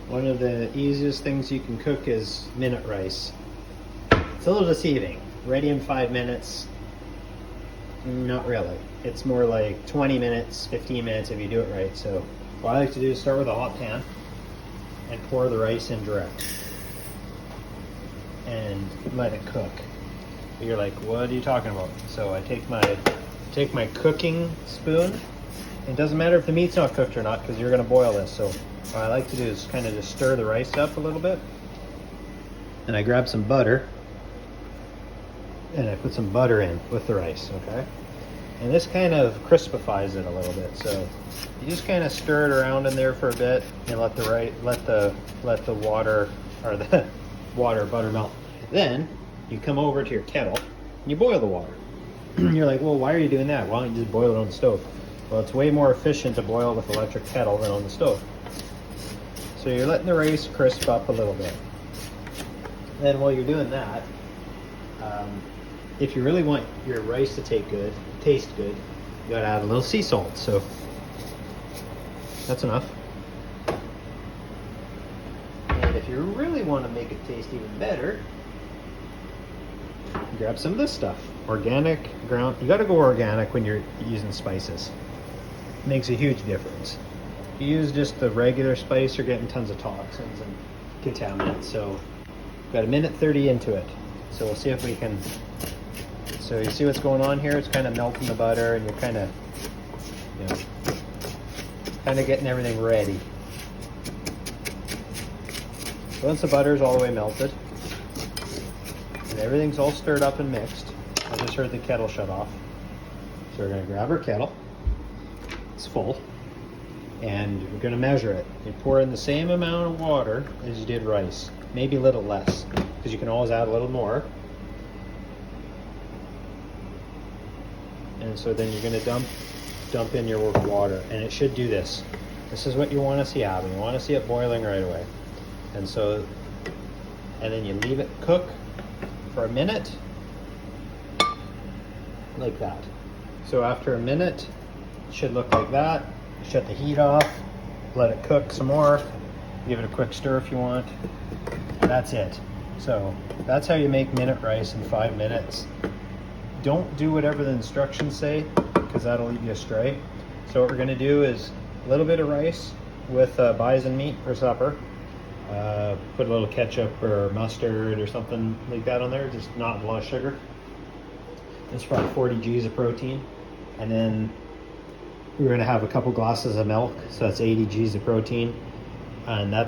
One of the easiest things you can cook is minute rice. It's a little deceiving. Ready in 5 minutes. Not really. It's more like 20 minutes, 15 minutes if you do it right. So what I like to do is start with a hot pan and pour the rice in direct and let it cook. You're like, what are you talking about? So I take my cooking spoon. It doesn't matter if the meat's not cooked or not because you're going to boil this. So what I like to do is kind of just stir the rice up a little bit. And I grab some butter and I put some butter in with the rice, okay? And this kind of crispifies it a little bit. So you just kind of stir it around in there for a bit and let the water or the butter melt. Then you come over to your kettle and you boil the water. You're like, well, why are you doing that? Why don't you just boil it on the stove? Well, it's way more efficient to boil with electric kettle than on the stove. So you're letting the rice crisp up a little bit. Then while you're doing that, if you really want your rice to taste good, you gotta add a little sea salt. So that's enough. And if you really want to make it taste even better, grab some of this stuff. Organic ground. You gotta go organic when you're using spices. It makes a huge difference. If you use just the regular spice, you're getting tons of toxins and contaminants. So we've got 1:30 into it. So we'll see if we can. So you see what's going on here? It's kind of melting the butter and you're kind of getting everything ready. Once the butter's all the way melted and everything's all stirred up and mixed, I just heard the kettle shut off. So we're gonna grab our kettle, it's full, and we're gonna measure it. You pour in the same amount of water as you did rice, maybe a little less, because you can always add a little more. And so then you're gonna dump in your water, and it should do this. This is what you wanna see happen. You wanna see it boiling right away. And then you leave it cook for a minute, like that. So after a minute, it should look like that. Shut the heat off, let it cook some more, give it a quick stir if you want. That's it. So that's how you make minute rice in 5 minutes. Don't do whatever the instructions say, because that'll lead you astray. So what we're gonna do is a little bit of rice with bison meat for supper. Put a little ketchup or mustard or something like that on there, just not a lot of sugar. It's probably 40 G's of protein. And then we're gonna have a couple glasses of milk, so that's 80 G's of protein. And that's